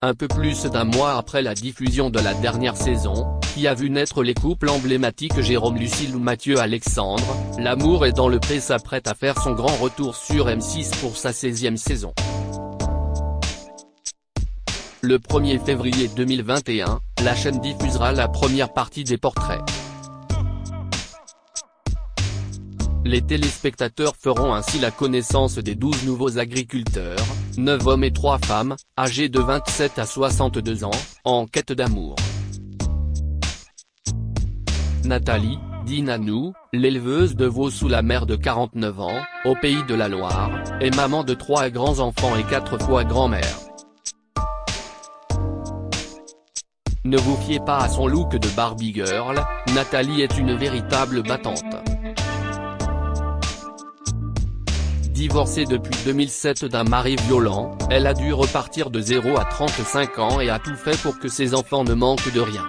Un peu plus d'un mois après la diffusion de la dernière saison, qui a vu naître les couples emblématiques Jérôme Lucille ou Mathieu Alexandre, L'amour est dans le pré s'apprête à faire son grand retour sur M6 pour sa 16e saison. Le 1er février 2021, la chaîne diffusera la première partie des portraits. Les téléspectateurs feront ainsi la connaissance des 12 nouveaux agriculteurs, 9 hommes et 3 femmes, âgés de 27 à 62 ans, en quête d'amour. Nathalie, dit Nanou, l'éleveuse de veaux sous la mer de 49 ans, au pays de la Loire, est maman de 3 grands-enfants et 4 fois grand-mère. Ne vous fiez pas à son look de Barbie Girl, Nathalie est une véritable battante. Divorcée depuis 2007 d'un mari violent, elle a dû repartir de 0 à 35 ans et a tout fait pour que ses enfants ne manquent de rien.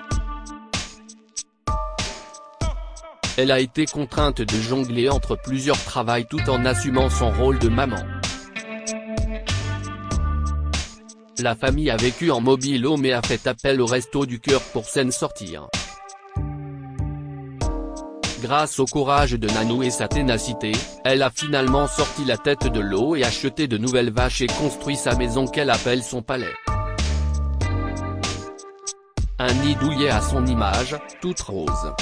Elle a été contrainte de jongler entre plusieurs travails tout en assumant son rôle de maman. La famille a vécu en mobile-home mais a fait appel au Resto du Cœur pour s'en sortir. Grâce au courage de Nanou et sa ténacité, elle a finalement sorti la tête de l'eau et acheté de nouvelles vaches et construit sa maison qu'elle appelle son palais. Un nid douillet à son image, toute rose.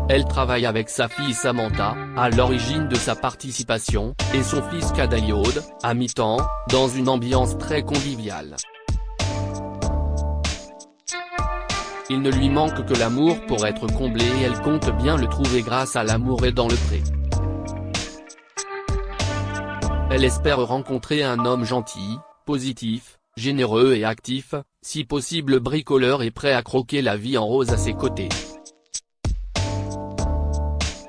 Elle travaille avec sa fille Samantha, à l'origine de sa participation, et son fils Kadaliode, à mi-temps, dans une ambiance très conviviale. Il ne lui manque que l'amour pour être comblé et elle compte bien le trouver grâce à L'amour est dans le pré. Elle espère rencontrer un homme gentil, positif, généreux et actif, si possible bricoleur et prêt à croquer la vie en rose à ses côtés.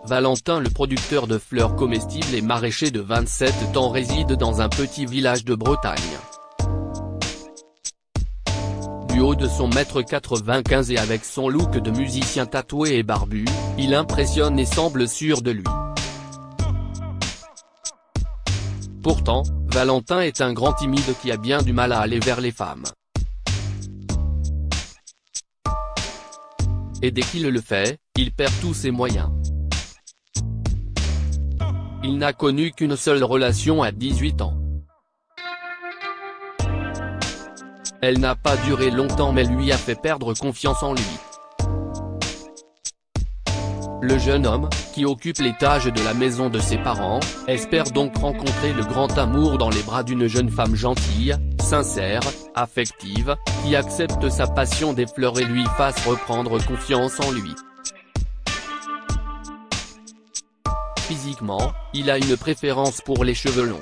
Valentin, le producteur de fleurs comestibles et maraîcher de 27 ans, réside dans un petit village de Bretagne. Du haut de son 1m95 et avec son look de musicien tatoué et barbu, il impressionne et semble sûr de lui. Pourtant, Valentin est un grand timide qui a bien du mal à aller vers les femmes. Et dès qu'il le fait, il perd tous ses moyens. Il n'a connu qu'une seule relation à 18 ans. Elle n'a pas duré longtemps mais lui a fait perdre confiance en lui. Le jeune homme, qui occupe l'étage de la maison de ses parents, espère donc rencontrer le grand amour dans les bras d'une jeune femme gentille, sincère, affective, qui accepte sa passion des fleurs et lui fasse reprendre confiance en lui. Physiquement, il a une préférence pour les cheveux longs.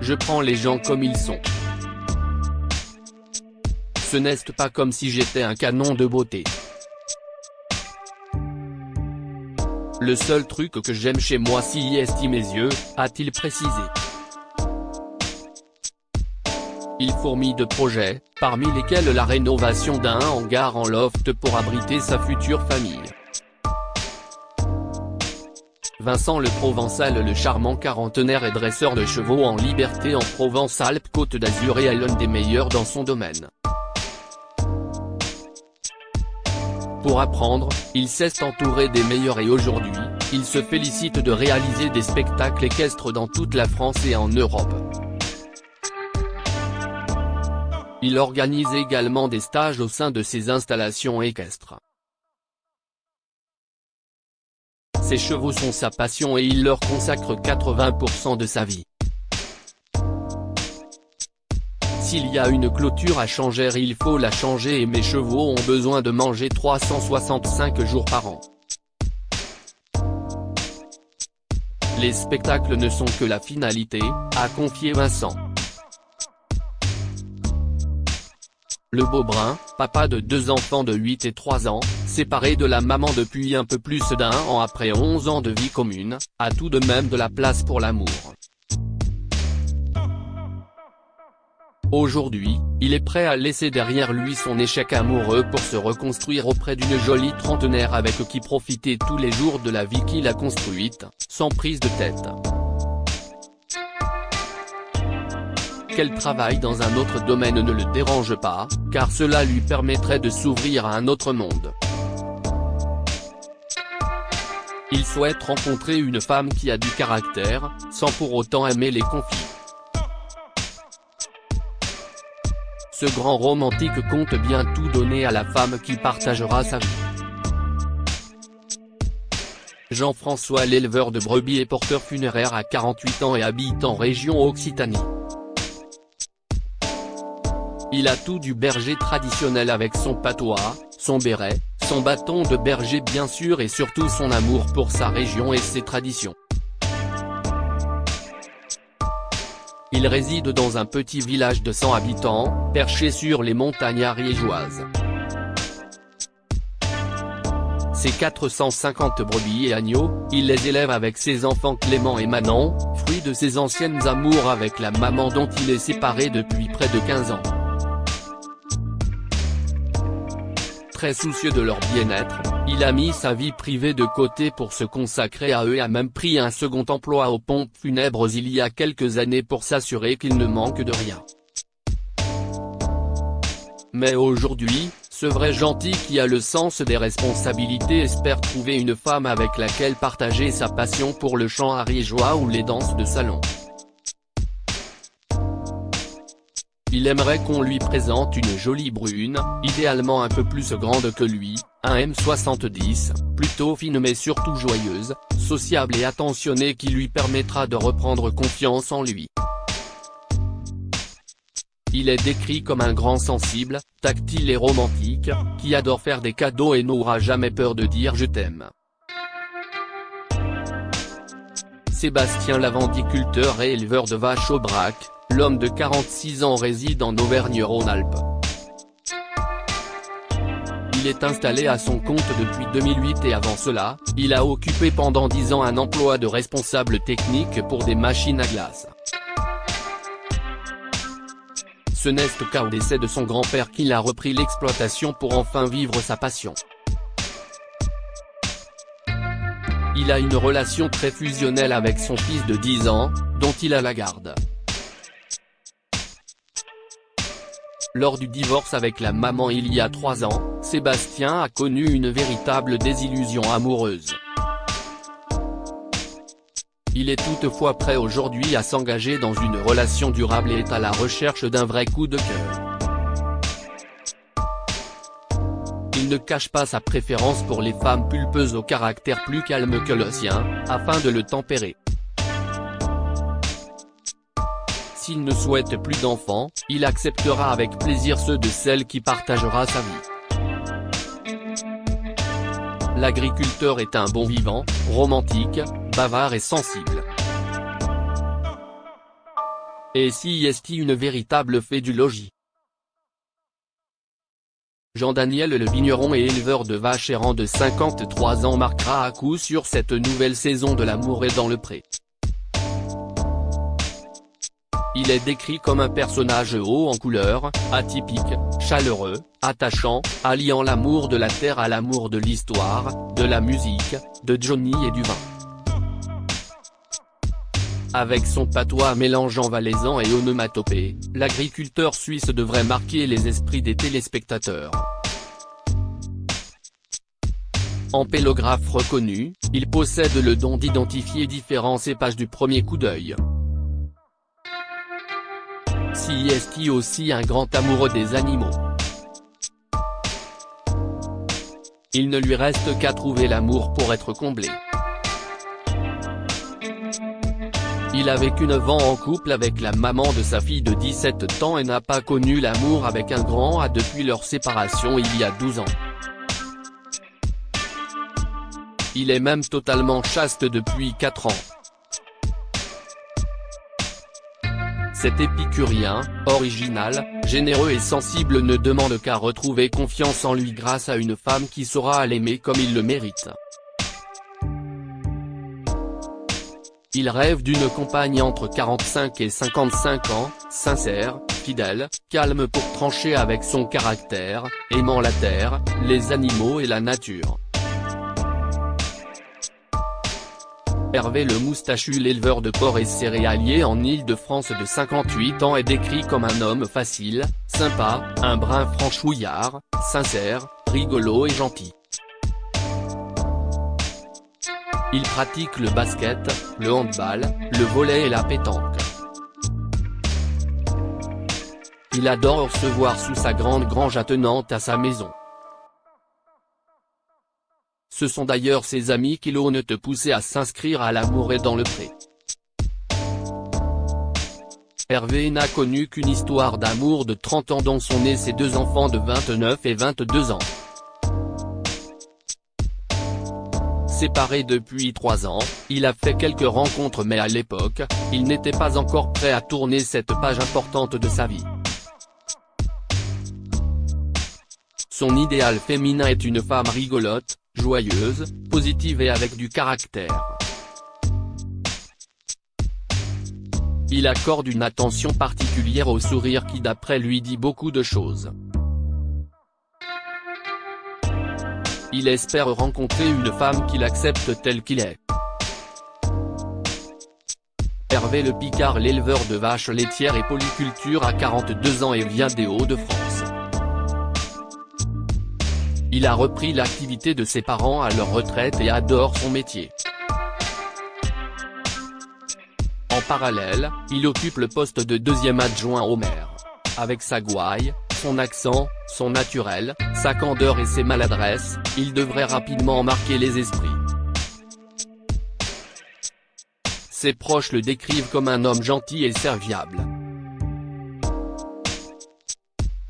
Je prends les gens comme ils sont. Ce n'est pas comme si j'étais un canon de beauté. Le seul truc que j'aime chez moi s'y est mes yeux, a-t-il précisé. Il fourmille de projets, parmi lesquels la rénovation d'un hangar en loft pour abriter sa future famille. Vincent le Provençal, le charmant quarantenaire et dresseur de chevaux en liberté en Provence-Alpes-Côte d'Azur est l'un des meilleurs dans son domaine. Pour apprendre, il s'est entouré des meilleurs et aujourd'hui, il se félicite de réaliser des spectacles équestres dans toute la France et en Europe. Il organise également des stages au sein de ses installations équestres. Ses chevaux sont sa passion et il leur consacre 80% de sa vie. S'il y a une clôture à changer, il faut la changer et mes chevaux ont besoin de manger 365 jours par an. Les spectacles ne sont que la finalité, a confié Vincent. Le Beaubrun, papa de 2 enfants de 8 et 3 ans, séparé de la maman depuis un peu plus d'1 an après 11 ans de vie commune, a tout de même de la place pour l'amour. Aujourd'hui, il est prêt à laisser derrière lui son échec amoureux pour se reconstruire auprès d'une jolie trentenaire avec qui profiter tous les jours de la vie qu'il a construite, sans prise de tête. qu'elle travaille dans un autre domaine ne le dérange pas, car cela lui permettrait de s'ouvrir à un autre monde. Il souhaite rencontrer une femme qui a du caractère, sans pour autant aimer les conflits. Ce grand romantique compte bien tout donner à la femme qui partagera sa vie. Jean-François, l'éleveur de brebis et porteur funéraire, a 48 ans et habite en région Occitanie. Il a tout du berger traditionnel avec son patois, son béret, son bâton de berger bien sûr et surtout son amour pour sa région et ses traditions. Il réside dans un petit village de 100 habitants, perché sur les montagnes ariégeoises. Ses 450 brebis et agneaux, il les élève avec ses enfants Clément et Manon, fruits de ses anciennes amours avec la maman dont il est séparé depuis près de 15 ans. Très soucieux de leur bien-être, il a mis sa vie privée de côté pour se consacrer à eux et a même pris un second emploi aux pompes funèbres il y a quelques années pour s'assurer qu'il ne manque de rien. Mais aujourd'hui, ce vrai gentil qui a le sens des responsabilités espère trouver une femme avec laquelle partager sa passion pour le chant ariégeois ou les danses de salon. Il aimerait qu'on lui présente une jolie brune, idéalement un peu plus grande que lui, un M70, plutôt fine mais surtout joyeuse, sociable et attentionnée qui lui permettra de reprendre confiance en lui. Il est décrit comme un grand sensible, tactile et romantique, qui adore faire des cadeaux et n'aura jamais peur de dire « je t'aime ». Sébastien, lavandiculteur et éleveur de vaches au Brac, l'homme de 46 ans réside en Auvergne-Rhône-Alpes. Il est installé à son compte depuis 2008 et avant cela, il a occupé pendant 10 ans un emploi de responsable technique pour des machines à glace. Ce n'est qu'au décès de son grand-père qu'il a repris l'exploitation pour enfin vivre sa passion. Il a une relation très fusionnelle avec son fils de 10 ans, dont il a la garde. Lors du divorce avec la maman il y a 3 ans, Sébastien a connu une véritable désillusion amoureuse. Il est toutefois prêt aujourd'hui à s'engager dans une relation durable et est à la recherche d'un vrai coup de cœur. Il ne cache pas sa préférence pour les femmes pulpeuses au caractère plus calme que le sien, afin de le tempérer. S'il ne souhaite plus d'enfants, il acceptera avec plaisir ceux de celle qui partagera sa vie. L'agriculteur est un bon vivant, romantique, bavard et sensible. Et si est une véritable fée du logis. Jean-Daniel, le vigneron et éleveur de vaches errant de 53 ans, marquera à coup sûr cette nouvelle saison de l'amour et dans le pré. Il est décrit comme un personnage haut en couleur, atypique, chaleureux, attachant, alliant l'amour de la terre à l'amour de l'histoire, de la musique, de Johnny et du vin. Avec son patois mélangeant valaisan et onomatopée, l'agriculteur suisse devrait marquer les esprits des téléspectateurs. Ampélographe reconnu, il possède le don d'identifier différents cépages du premier coup d'œil. Si est aussi un grand amoureux des animaux. Il ne lui reste qu'à trouver l'amour pour être comblé. Il a vécu 9 ans en couple avec la maman de sa fille de 17 ans et n'a pas connu l'amour avec un grand A depuis leur séparation il y a 12 ans. Il est même totalement chaste depuis 4 ans. Cet épicurien, original, généreux et sensible ne demande qu'à retrouver confiance en lui grâce à une femme qui saura l'aimer comme il le mérite. Il rêve d'une compagne entre 45 et 55 ans, sincère, fidèle, calme pour trancher avec son caractère, aimant la terre, les animaux et la nature. Hervé le Moustachu, l'éleveur de porc et céréalier en Île-de-France de 58 ans, est décrit comme un homme facile, sympa, un brin franchouillard, sincère, rigolo et gentil. Il pratique le basket, le handball, le volley et la pétanque. Il adore recevoir sous sa grande grange attenante à sa maison. Ce sont d'ailleurs ses amis qui l'ont te pousser à s'inscrire à l'amour et dans le pré. Hervé n'a connu qu'une histoire d'amour de 30 ans dont sont nés ses 2 enfants de 29 et 22 ans. Séparé depuis 3 ans, il a fait quelques rencontres mais à l'époque, il n'était pas encore prêt à tourner cette page importante de sa vie. Son idéal féminin est une femme rigolote, joyeuse, positive et avec du caractère. Il accorde une attention particulière au sourire qui d'après lui dit beaucoup de choses. Il espère rencontrer une femme qui l'accepte tel qu'il est. Hervé Le Picard, l'éleveur de vaches laitières et polyculture, a 42 ans et vient des Hauts-de-France. Il a repris l'activité de ses parents à leur retraite et adore son métier. En parallèle, il occupe le poste de 2e adjoint au maire. Avec sa gouaille, son accent, son naturel, sa candeur et ses maladresses, il devrait rapidement marquer les esprits. Ses proches le décrivent comme un homme gentil et serviable.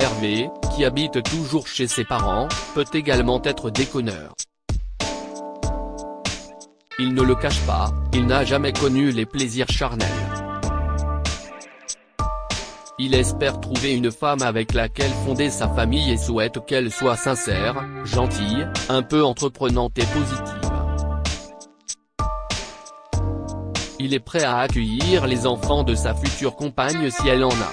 Hervé, qui habite toujours chez ses parents, peut également être déconneur. Il ne le cache pas, il n'a jamais connu les plaisirs charnels. Il espère trouver une femme avec laquelle fonder sa famille et souhaite qu'elle soit sincère, gentille, un peu entreprenante et positive. Il est prêt à accueillir les enfants de sa future compagne si elle en a.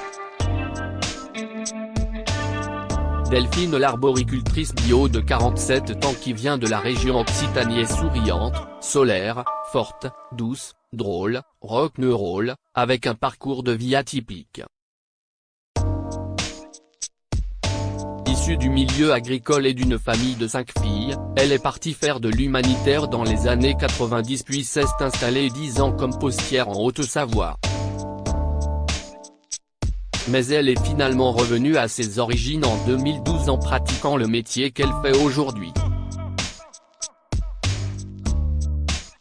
Delphine, l'arboricultrice bio de 47 ans qui vient de la région Occitanie, est souriante, solaire, forte, douce, drôle, rock'n'roll, avec un parcours de vie atypique. Issue du milieu agricole et d'une famille de 5 filles, elle est partie faire de l'humanitaire dans les années 90 puis s'est installée 10 ans comme postière en Haute-Savoie. Mais elle est finalement revenue à ses origines en 2012 en pratiquant le métier qu'elle fait aujourd'hui.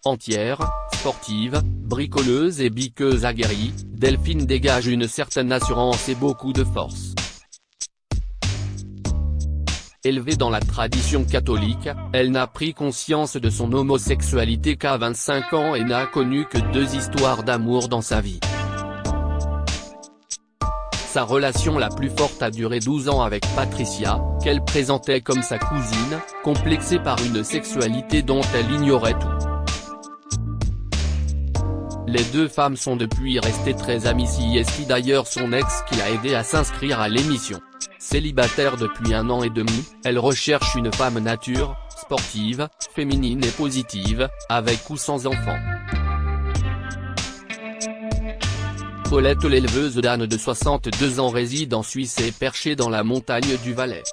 Entière, sportive, bricoleuse et biqueuse aguerrie, Delphine dégage une certaine assurance et beaucoup de force. Élevée dans la tradition catholique, elle n'a pris conscience de son homosexualité qu'à 25 ans et n'a connu que 2 histoires d'amour dans sa vie. Sa relation la plus forte a duré 12 ans avec Patricia, qu'elle présentait comme sa cousine, complexée par une sexualité dont elle ignorait tout. Les 2 femmes sont depuis restées très amies, si d'ailleurs son ex qui l'a aidé à s'inscrire à l'émission. Célibataire depuis 1 an et demi, elle recherche une femme nature, sportive, féminine et positive, avec ou sans enfant. Paulette, l'éleveuse d'ânes de 62 ans, réside en Suisse et est perchée dans la montagne du Valais.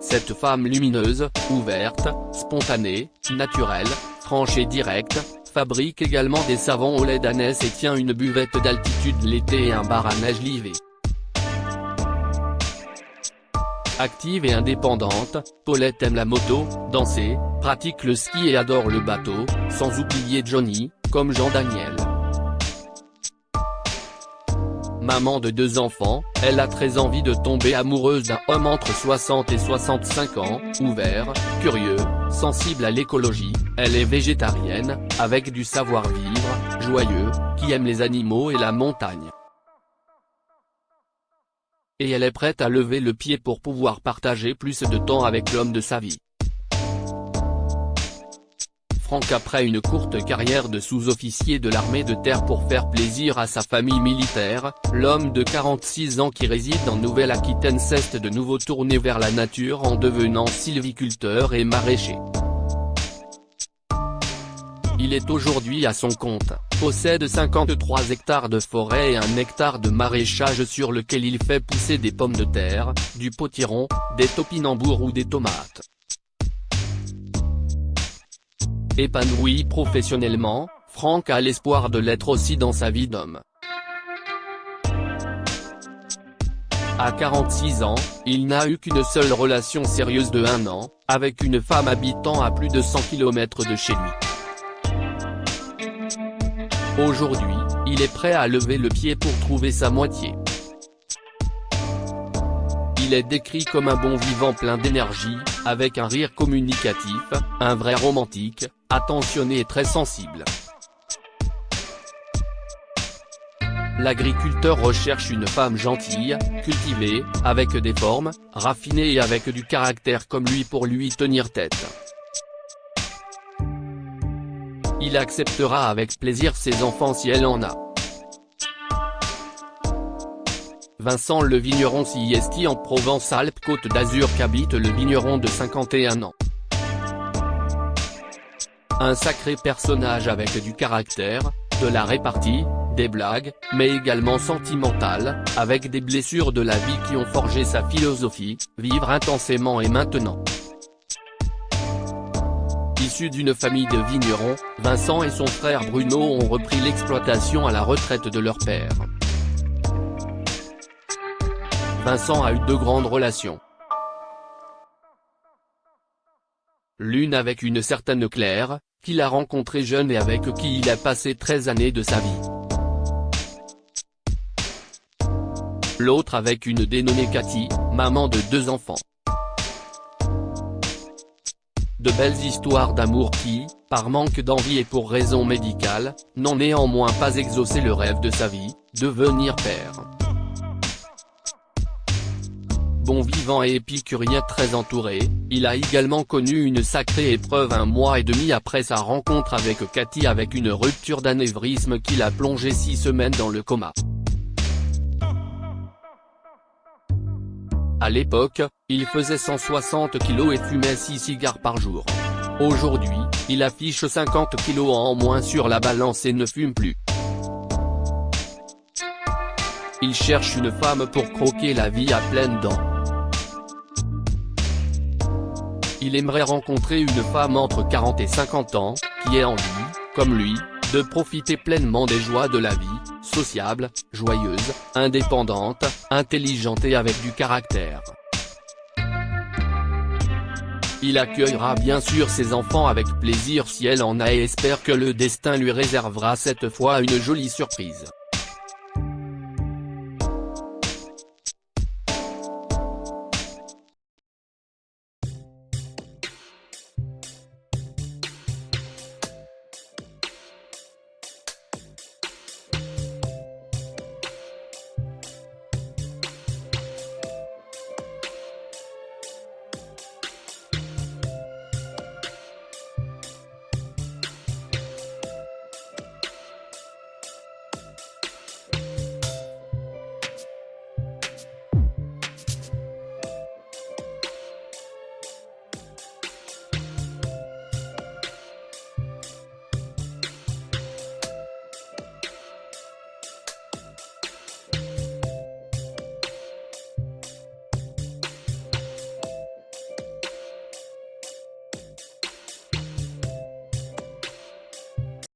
Cette femme lumineuse, ouverte, spontanée, naturelle, franche et directe, fabrique également des savons au lait d'ânesse et tient une buvette d'altitude l'été et un bar à neige l'hiver. Active et indépendante, Paulette aime la moto, danser, pratique le ski et adore le bateau, sans oublier Johnny, comme Jean-Daniel. Maman de 2 enfants, elle a très envie de tomber amoureuse d'un homme entre 60 et 65 ans, ouvert, curieux, sensible à l'écologie, elle est végétarienne, avec du savoir-vivre, joyeux, qui aime les animaux et la montagne. Et elle est prête à lever le pied pour pouvoir partager plus de temps avec l'homme de sa vie. Franck, après une courte carrière de sous-officier de l'armée de terre pour faire plaisir à sa famille militaire, l'homme de 46 ans qui réside en Nouvelle-Aquitaine s'est de nouveau tourné vers la nature en devenant sylviculteur et maraîcher. Il est aujourd'hui à son compte, possède 53 hectares de forêt et 1 hectare de maraîchage sur lequel il fait pousser des pommes de terre, du potiron, des topinambours ou des tomates. Épanoui professionnellement, Franck a l'espoir de l'être aussi dans sa vie d'homme. À 46 ans, il n'a eu qu'une seule relation sérieuse de 1 an, avec une femme habitant à plus de 100 km de chez lui. Aujourd'hui, il est prêt à lever le pied pour trouver sa moitié. Il est décrit comme un bon vivant plein d'énergie, avec un rire communicatif, un vrai romantique, attentionné et très sensible. L'agriculteur recherche une femme gentille, cultivée, avec des formes, raffinée et avec du caractère comme lui pour lui tenir tête. Il acceptera avec plaisir ses enfants si elle en a. Vincent le vigneron Siesti en Provence-Alpes-Côte d'Azur qu'habite le vigneron de 51 ans. Un sacré personnage avec du caractère, de la répartie, des blagues, mais également sentimental, avec des blessures de la vie qui ont forgé sa philosophie, vivre intensément et maintenant. Issu d'une famille de vignerons, Vincent et son frère Bruno ont repris l'exploitation à la retraite de leur père. Vincent a eu 2 grandes relations. L'une avec une certaine Claire, qu'il a rencontrée jeune et avec qui il a passé 13 années de sa vie. L'autre avec une dénommée Cathy, maman de 2 enfants. De belles histoires d'amour qui, par manque d'envie et pour raison médicale, n'ont néanmoins pas exaucé le rêve de sa vie, devenir père. Bon vivant et épicurien très entouré, il a également connu une sacrée épreuve 1 mois et demi après sa rencontre avec Cathy avec une rupture d'anévrisme qui l'a plongé 6 semaines dans le coma. À l'époque, il faisait 160 kg et fumait 6 cigares par jour. Aujourd'hui, il affiche 50 kg en moins sur la balance et ne fume plus. Il cherche une femme pour croquer la vie à pleines dents. Il aimerait rencontrer une femme entre 40 et 50 ans, qui ait envie, comme lui, de profiter pleinement des joies de la vie, sociable, joyeuse, indépendante, intelligente et avec du caractère. Il accueillera bien sûr ses enfants avec plaisir si elle en a et espère que le destin lui réservera cette fois une jolie surprise.